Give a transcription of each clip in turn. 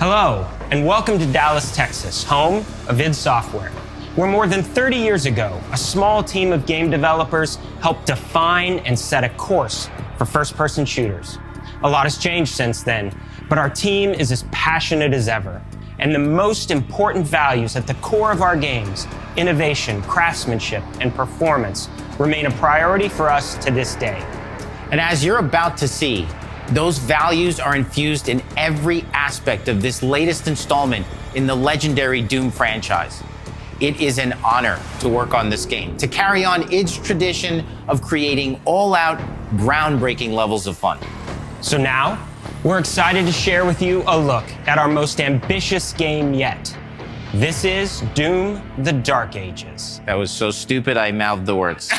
Hello, and welcome to Dallas, Texas, home of id Software, where more than 30 years ago, a small team of game developers helped define and set a course for first-person shooters. A lot has changed since then, but our team is as passionate as ever. And the most important values at the core of our games, innovation, craftsmanship, and performance, remain a priority for us to this day. And as you're about to see, those values are infused in every aspect of this latest installment in the legendary Doom franchise. It is an honor to work on this game, to carry on id's tradition of creating all-out, groundbreaking levels of fun. So now, we're excited to share with you a look at our most ambitious game yet. This is Doom: The Dark Ages. That was so stupid, I mouthed the words.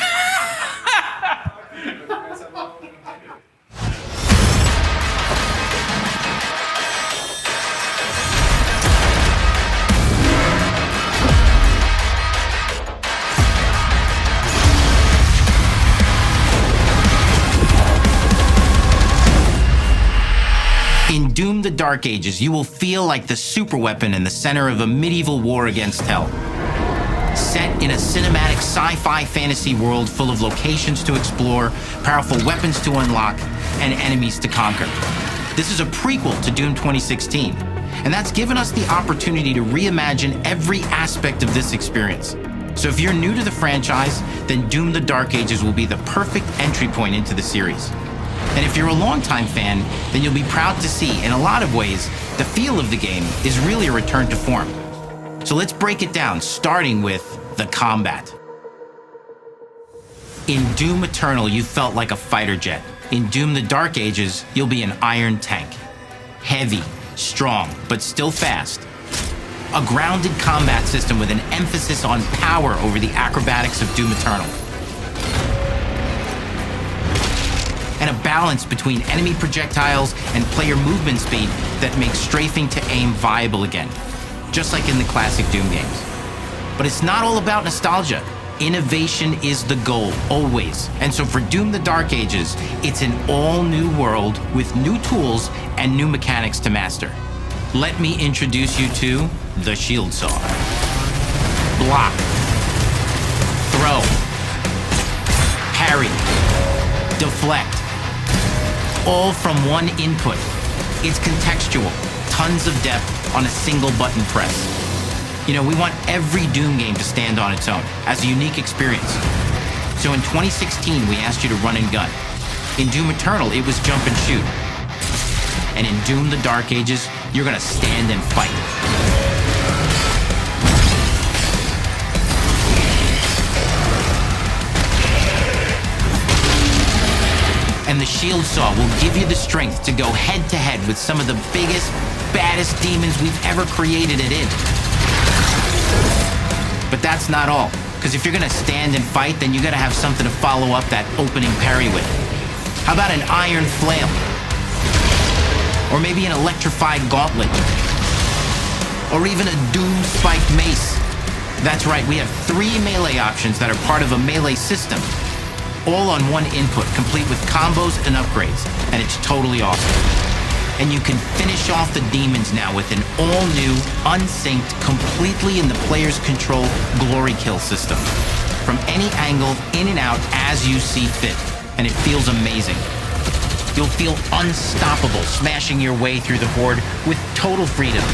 In Doom: The Dark Ages, you will feel like the superweapon in the center of a medieval war against hell. Set in a cinematic sci-fi fantasy world full of locations to explore, powerful weapons to unlock, and enemies to conquer. This is a prequel to Doom 2016, and that's given us the opportunity to reimagine every aspect of this experience. So if you're new to the franchise, then Doom: The Dark Ages will be the perfect entry point into the series. And if you're a longtime fan, then you'll be proud to see, in a lot of ways, the feel of the game is really a return to form. So let's break it down, starting with the combat. In Doom Eternal, you felt like a fighter jet. In Doom: The Dark Ages, you'll be an iron tank. Heavy, strong, but still fast. A grounded combat system with an emphasis on power over the acrobatics of Doom Eternal. And a balance between enemy projectiles and player movement speed that makes strafing to aim viable again, just like in the classic Doom games. But it's not all about nostalgia. Innovation is the goal, always. And so for Doom: The Dark Ages, it's an all-new world with new tools and new mechanics to master. Let me introduce you to the Shield Saw. Block. Throw. Parry. Deflect. All from one input. It's contextual, tons of depth on a single button press. You know, we want every Doom game to stand on its own as a unique experience. So in 2016, we asked you to run and gun. In Doom Eternal, it was jump and shoot. And in Doom: The Dark Ages, you're gonna stand and fight. And the Shield Saw will give you the strength to go head-to-head with some of the biggest, baddest demons we've ever created at id. But that's not all, because if you're gonna stand and fight, then you gotta have something to follow up that opening parry with. How about an iron flail? Or maybe an electrified gauntlet? Or even a Doom spiked mace? That's right, we have 3 melee options that are part of a melee system. All on one input, complete with combos and upgrades, and it's totally awesome. And you can finish off the demons now with an all-new, unsynced, completely in the player's control glory kill system. From any angle, in and out, as you see fit, and it feels amazing. You'll feel unstoppable, smashing your way through the horde with total freedom.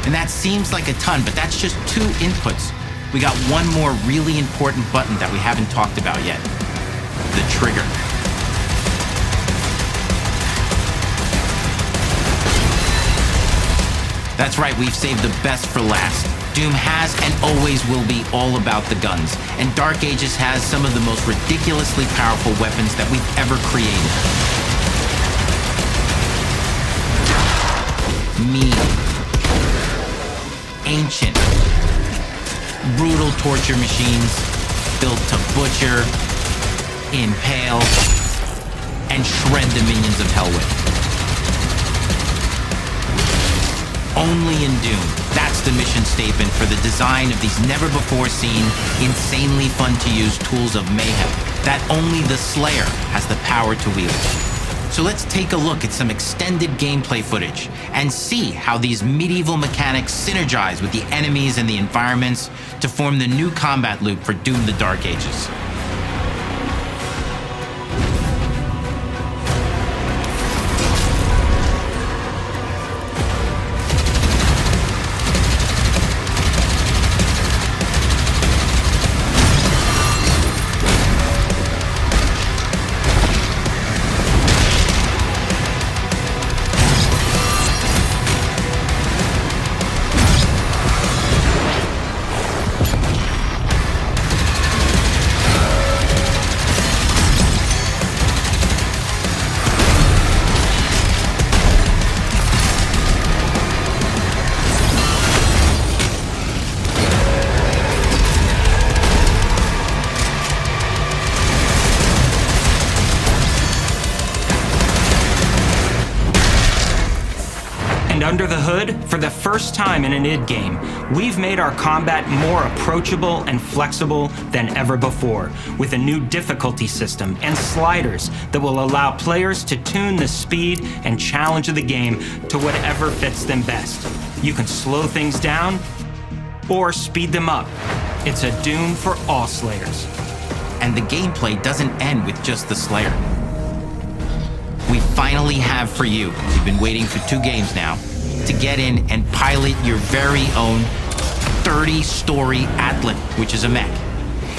And that seems like a ton, but that's just 2 inputs. We got one more really important button that we haven't talked about yet. The trigger. That's right, we've saved the best for last. Doom has and always will be all about the guns, and Dark Ages has some of the most ridiculously powerful weapons that we've ever created. Mean. Ancient. Brutal torture machines built to butcher, impale, and shred the minions of hell with. Only in Doom, that's the mission statement for the design of these never-before-seen, insanely fun-to-use tools of mayhem that only the Slayer has the power to wield. So let's take a look at some extended gameplay footage and see how these medieval mechanics synergize with the enemies and the environments to form the new combat loop for Doom: The Dark Ages. Under the hood, for the first time in an id game, we've made our combat more approachable and flexible than ever before, with a new difficulty system and sliders that will allow players to tune the speed and challenge of the game to whatever fits them best. You can slow things down or speed them up. It's a Doom for all Slayers. And the gameplay doesn't end with just the Slayer. We finally have for you, you've been waiting for 2 games now, to get in and pilot your very own 30-story Atlan, which is a mech.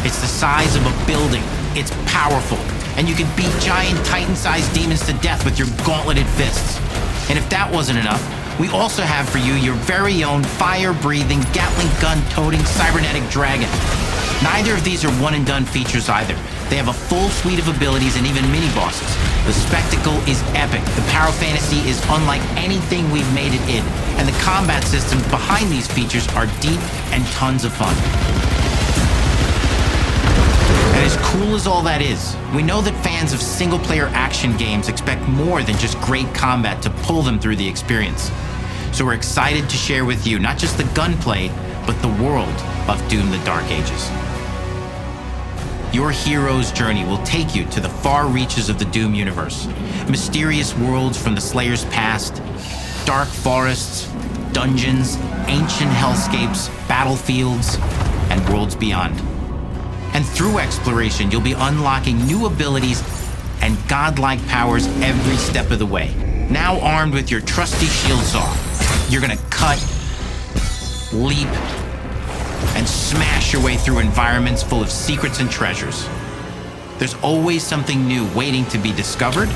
It's the size of a building, it's powerful, and you can beat giant Titan-sized demons to death with your gauntleted fists. And if that wasn't enough, we also have for you your very own fire-breathing, Gatling gun-toting cybernetic dragon. Neither of these are one-and-done features either. They have a full suite of abilities and even mini-bosses. The spectacle is epic, the Power Fantasy is unlike anything we've made it in, and the combat systems behind these features are deep and tons of fun. And as cool as all that is, we know that fans of single-player action games expect more than just great combat to pull them through the experience. So we're excited to share with you not just the gunplay, but the world of Doom: The Dark Ages. Your hero's journey will take you to the far reaches of the Doom universe. Mysterious worlds from the Slayer's past, dark forests, dungeons, ancient hellscapes, battlefields, and worlds beyond. And through exploration, you'll be unlocking new abilities and godlike powers every step of the way. Now armed with your trusty shield saw, you're gonna cut, leap, and smash your way through environments full of secrets and treasures. There's always something new waiting to be discovered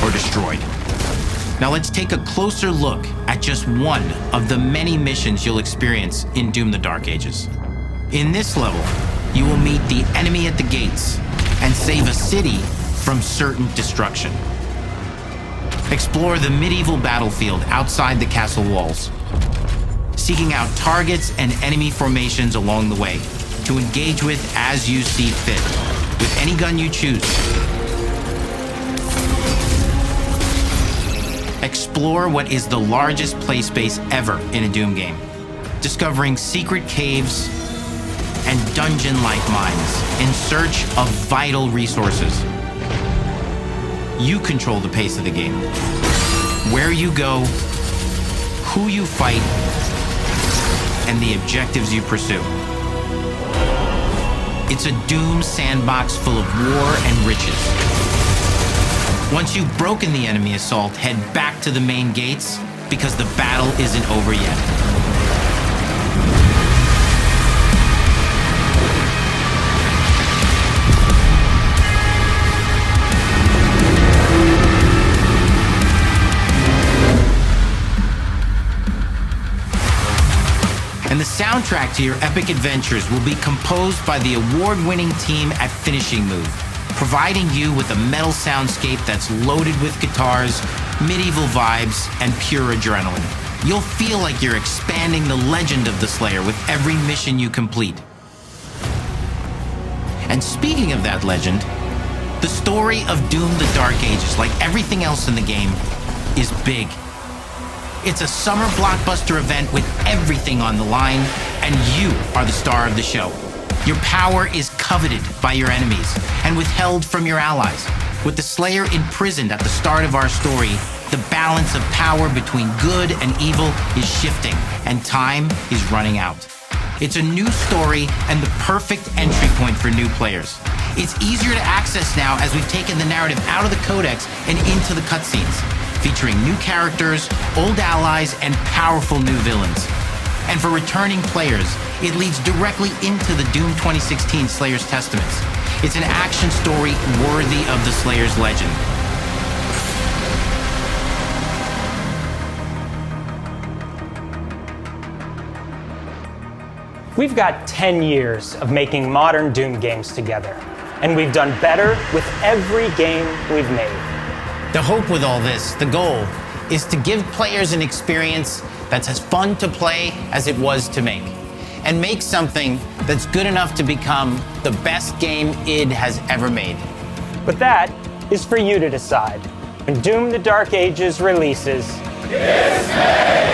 or destroyed. Now let's take a closer look at just one of the many missions you'll experience in Doom: The Dark Ages. In this level, you will meet the enemy at the gates and save a city from certain destruction. Explore the medieval battlefield outside the castle walls, seeking out targets and enemy formations along the way to engage with as you see fit, with any gun you choose. Explore what is the largest play space ever in a Doom game, discovering secret caves and dungeon-like mines in search of vital resources. You control the pace of the game, where you go, who you fight, and the objectives you pursue. It's a Doom sandbox full of war and riches. Once you've broken the enemy assault, head back to the main gates, because the battle isn't over yet. And the soundtrack to your epic adventures will be composed by the award-winning team at Finishing Move, providing you with a metal soundscape that's loaded with guitars, medieval vibes, and pure adrenaline. You'll feel like you're expanding the legend of the Slayer with every mission you complete. And speaking of that legend, the story of Doom: The Dark Ages, like everything else in the game, is big. It's a summer blockbuster event with everything on the line, and you are the star of the show. Your power is coveted by your enemies and withheld from your allies. With the Slayer imprisoned at the start of our story, the balance of power between good and evil is shifting, and time is running out. It's a new story and the perfect entry point for new players. It's easier to access now as we've taken the narrative out of the codex and into the cutscenes, featuring new characters, old allies, and powerful new villains. And for returning players, it leads directly into the Doom 2016 Slayer's Testaments. It's an action story worthy of the Slayer's legend. We've got 10 years of making modern Doom games together, and we've done better with every game we've made. The hope with all this, the goal, is to give players an experience that's as fun to play as it was to make, and make something that's good enough to become the best game id has ever made. But that is for you to decide. When Doom: The Dark Ages releases, Disney!